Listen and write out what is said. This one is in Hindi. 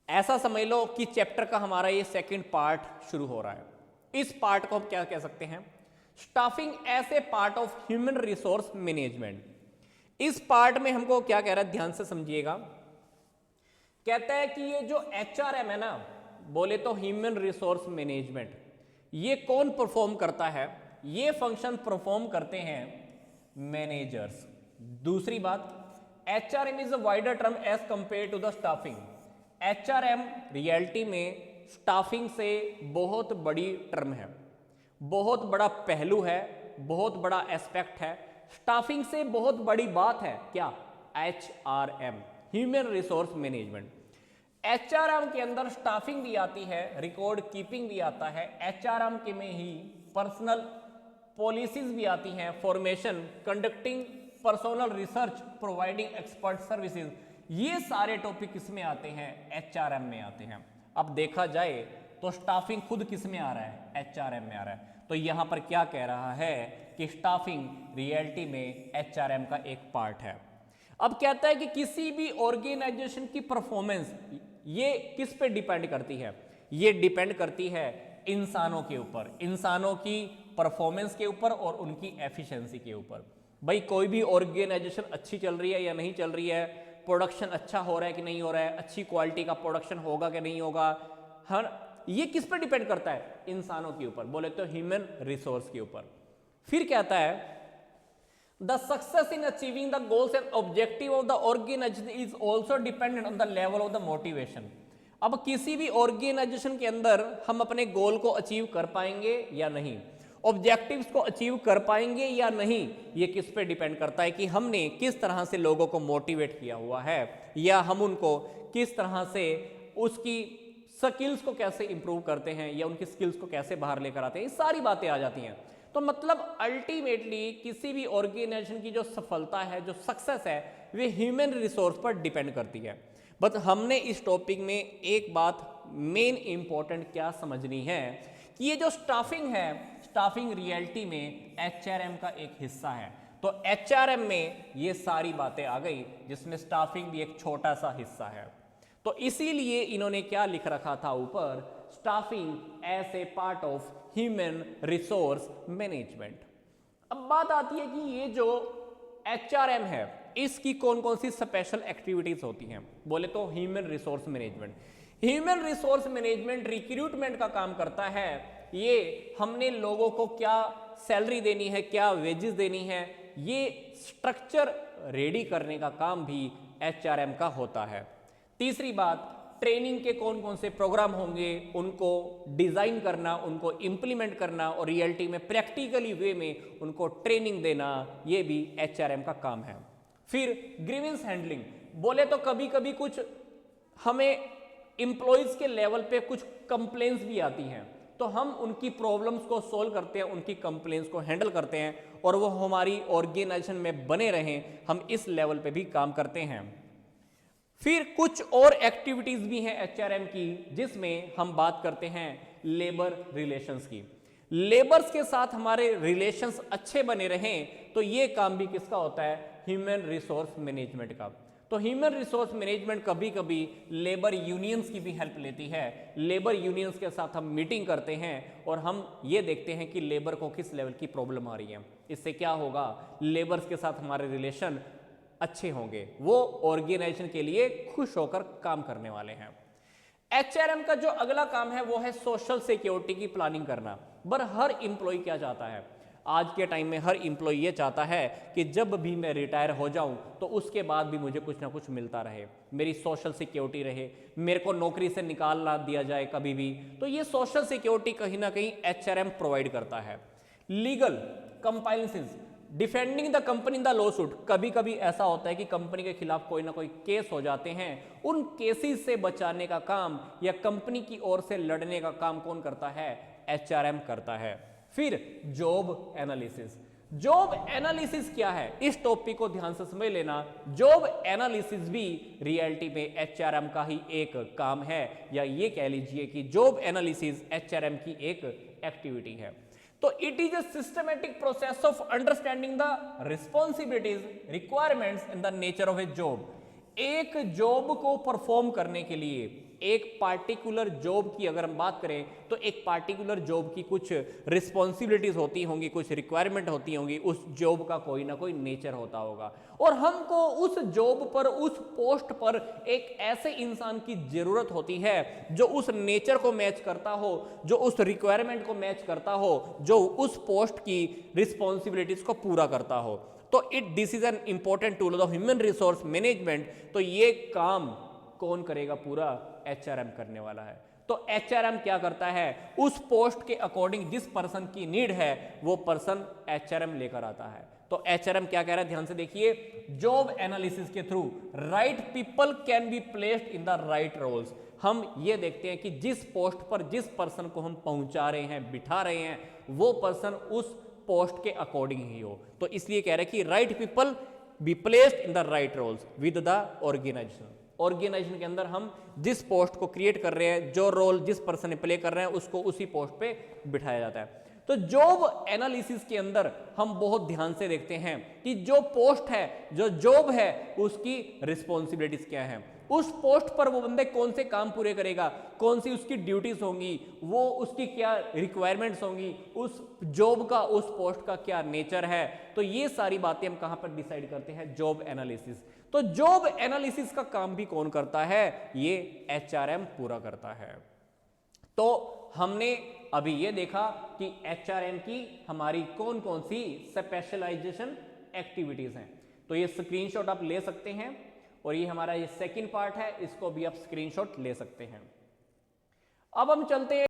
ऐसा समझ लो कि चैप्टर का हमारा ये सेकंड पार्ट शुरू हो रहा है। इस पार्ट को हम क्या कह सकते हैं, staffing as a part of human resource management. इस पार्ट में हमको क्या कह रहा है, ध्यान से समझिएगा। कहता है कि ये जो एचआरएम है ना, बोले तो ह्यूमन रिसोर्स मैनेजमेंट, ये कौन परफॉर्म करता है, ये फंक्शन परफॉर्म करते हैं मैनेजर्स। दूसरी बात, HRM is a wider term as compare to the staffing. HRM reality में स्टाफिंग से बहुत बड़ी टर्म है, बहुत बड़ा पहलू है, बहुत बड़ा एस्पेक्ट है। स्टाफिंग से बहुत बड़ी बात है क्या, HRM, human resource management. HRM के अंदर स्टाफिंग भी आती है, रिकॉर्ड कीपिंग भी आता है। एचआरएम के में ही पर्सनल पॉलिसीज भी आती हैं, formation, conducting personal research, providing expert services. ये सारे टॉपिक किस में आते हैं, एचआरएम में आते हैं। अब देखा जाए तो स्टाफिंग खुद किस में आ रहा है, एचआरएम में आ रहा है। तो यहां पर क्या कह रहा है कि स्टाफिंग रियलिटी में एचआरएम का एक पार्ट है। अब कहता है कि किसी भी ऑर्गेनाइजेशन की परफॉर्मेंस ये किस पे डिपेंड करती है, ये डिपेंड करती है इंसानों के ऊपर, इंसानों की परफॉर्मेंस के ऊपर और उनकी एफिशिएंसी के ऊपर। भाई कोई भी ऑर्गेनाइजेशन अच्छी चल रही है या नहीं चल रही है, प्रोडक्शन अच्छा हो रहा है कि नहीं हो रहा है, अच्छी क्वालिटी का प्रोडक्शन होगा कि नहीं होगा, हर ये किस पे डिपेंड करता है, इंसानों के ऊपर, बोले तो ह्यूमन रिसोर्स के ऊपर। फिर कहता है the success in achieving the goals and objective of the organisation is also dependent on the level of the motivation. अब किसी भी ऑर्गेनाइजेशन के अंदर हम अपने गोल को अचीव कर पाएंगे या नहीं, ऑब्जेक्टिव्स को अचीव कर पाएंगे या नहीं, ये किस पे डिपेंड करता है कि हमने किस तरह से लोगों को मोटिवेट किया हुआ है, या हम उनको किस तरह से उसकी स्किल्स को कैसे इंप्रूव करते हैं, या उनकी स्किल्स को कैसे बाहर लेकर आते हैं। ये सारी बातें आ जाती हैं। तो मतलब अल्टीमेटली किसी भी ऑर्गेनाइजेशन की जो सफलता है, जो सक्सेस है, वे ह्यूमन रिसोर्स पर डिपेंड करती है। बट हमने इस टॉपिक में एक बात मेन इंपॉर्टेंट क्या समझनी है कि ये जो स्टाफिंग है, स्टाफिंग रियलिटी में एचआरएम का एक हिस्सा है। तो एचआरएम में ये सारी बातें आ गई, जिसमें स्टाफिंग भी एक छोटा सा हिस्सा है। तो इसीलिए इन्होंने क्या लिख रखा था ऊपर, staffing as a part of human resource management. अब बात आती है कि ये जो एचआरएम है, इसकी कौन कौन सी स्पेशल एक्टिविटीज होती हैं, बोले तो human resource management. Human resource management recruitment का काम करता है। ये हमने लोगों को क्या सैलरी देनी है, क्या वेजेस देनी है, ये स्ट्रक्चर रेडी करने का काम भी एचआरएम का होता है। तीसरी बात, ट्रेनिंग के कौन कौन से प्रोग्राम होंगे, उनको डिजाइन करना, उनको इंप्लीमेंट करना और रियलिटी में प्रैक्टिकली वे में उनको ट्रेनिंग देना, ये भी एचआरएम का काम है। फिर ग्रीवेंस हैंडलिंग, बोले तो कभी कभी कुछ हमें इंप्लॉइज के लेवल पे कुछ कंप्लेंट्स भी आती हैं, तो हम उनकी प्रॉब्लम्स को सॉल्व करते हैं, उनकी कंप्लेंट्स को हैंडल करते हैं और वो हमारी ऑर्गेनाइजेशन में बने रहें, हम इस लेवल पे भी काम करते हैं। फिर कुछ और एक्टिविटीज भी हैं एचआरएम की, जिसमें हम बात करते हैं लेबर रिलेशंस की। लेबर्स के साथ हमारे रिलेशंस अच्छे बने रहें, तो ये काम भी किसका होता है, ह्यूमन रिसोर्स मैनेजमेंट का। तो ह्यूमन रिसोर्स मैनेजमेंट कभी कभी लेबर यूनियंस की भी हेल्प लेती है। लेबर यूनियंस के साथ हम मीटिंग करते हैं और हम ये देखते हैं कि लेबर को किस लेवल की प्रॉब्लम आ रही है। इससे क्या होगा, लेबर्स के साथ हमारे रिलेशन अच्छे होंगे, वो ऑर्गेनाइजेशन के लिए खुश होकर काम करने वाले हैं। एचआरएम का जो अगला काम है वो है सोशल सिक्योरिटी की प्लानिंग करना। पर हर इंप्लॉय क्या चाहता है, आज के टाइम में हर इंप्लॉय ये चाहता है कि जब भी मैं रिटायर हो जाऊं तो उसके बाद भी मुझे कुछ ना कुछ मिलता रहे, मेरी सोशल सिक्योरिटी रहे, मेरे को नौकरी से निकाल ना दिया जाए कभी भी। तो ये सोशल सिक्योरिटी कहीं ना कहीं एचआरएम प्रोवाइड करता है। Legal compliances, defending the company in the law suit, कभी कभी ऐसा होता है कि कंपनी के खिलाफ कोई ना कोई केस हो जाते हैं, उन केसेस से बचाने का काम या कंपनी की ओर से लड़ने का काम कौन करता है, एचआरएम करता है। फिर जॉब एनालिसिस, जॉब एनालिसिस क्या है, इस टॉपिक को ध्यान से समझ लेना। जॉब एनालिसिस भी रियलिटी में एचआरएम का ही एक काम है, या ये कह लीजिए कि जॉब एनालिसिस एचआरएम की एक एक्टिविटी है। तो it is a systematic process of understanding the responsibilities, requirements and the nature of A job. एक जॉब को परफॉर्म करने के लिए, एक पार्टिकुलर जॉब की अगर हम बात करें तो एक पार्टिकुलर जॉब की कुछ रिस्पॉन्सिबिलिटीज होती होंगी, कुछ रिक्वायरमेंट होती होंगी, उस जॉब का कोई ना कोई नेचर होता होगा और हमको उस जॉब पर, उस पोस्ट पर एक ऐसे इंसान की जरूरत होती है जो उस नेचर को मैच करता हो, जो उस रिक्वायरमेंट को मैच करता हो, जो उस पोस्ट की रिस्पॉन्सिबिलिटीज को पूरा करता हो। तो this is an important tool of human resource management. तो ये काम कौन करेगा? पूरा एचआरएम करने वाला है। तो एचआरएम क्या करता है? उस पोस्ट के अकॉर्डिंग जिस पर्सन की नीड है वो पर्सन एचआरएम लेकर आता है। तो एचआरएम क्या कह रहा है, ध्यान से देखिए, जॉब एनालिसिस के through right people can be placed in the right roles. हम ये देखते हैं कि जिस पोस्ट पर जिस पर्सन को हम पहुंचा रहे हैं, बिठा रहे हैं, वो पर्सन उस पोस्ट के अकॉर्डिंग ही हो। तो इसलिए कह रहे हैं कि right people be placed in the right roles with the organisation. Organisation के अंदर हम जिस पोस्ट को क्रिएट कर रहे हैं, जो रोल जिस पर्सन ने प्ले कर रहे हैं, उसको उसी पोस्ट पे बिठाया जाता है। तो जॉब एनालिसिस के अंदर हम बहुत ध्यान से देखते हैं कि जो पोस्ट है, जो जॉब है, उसकी रिस्पॉन्सिबिलिटीज क्या है, उस पोस्ट पर वो बंदे कौन से काम पूरे करेगा, कौन सी उसकी ड्यूटीज होंगी, वो उसकी क्या रिक्वायरमेंट्स होंगी, उस जॉब का, उस पोस्ट का क्या नेचर है। तो ये सारी बातें हम कहां पर डिसाइड करते हैं? Job analysis. तो जॉब एनालिसिस का काम भी कौन करता है? ये एचआरएम पूरा करता है। तो हमने अभी ये देखा कि एचआरएम की हमारी कौन कौन सी स्पेशलाइजेशन एक्टिविटीज हैं। तो ये स्क्रीनशॉट आप ले सकते हैं और ये हमारा ये सेकंड पार्ट है, इसको भी आप स्क्रीनशॉट ले सकते हैं। अब हम चलते हैं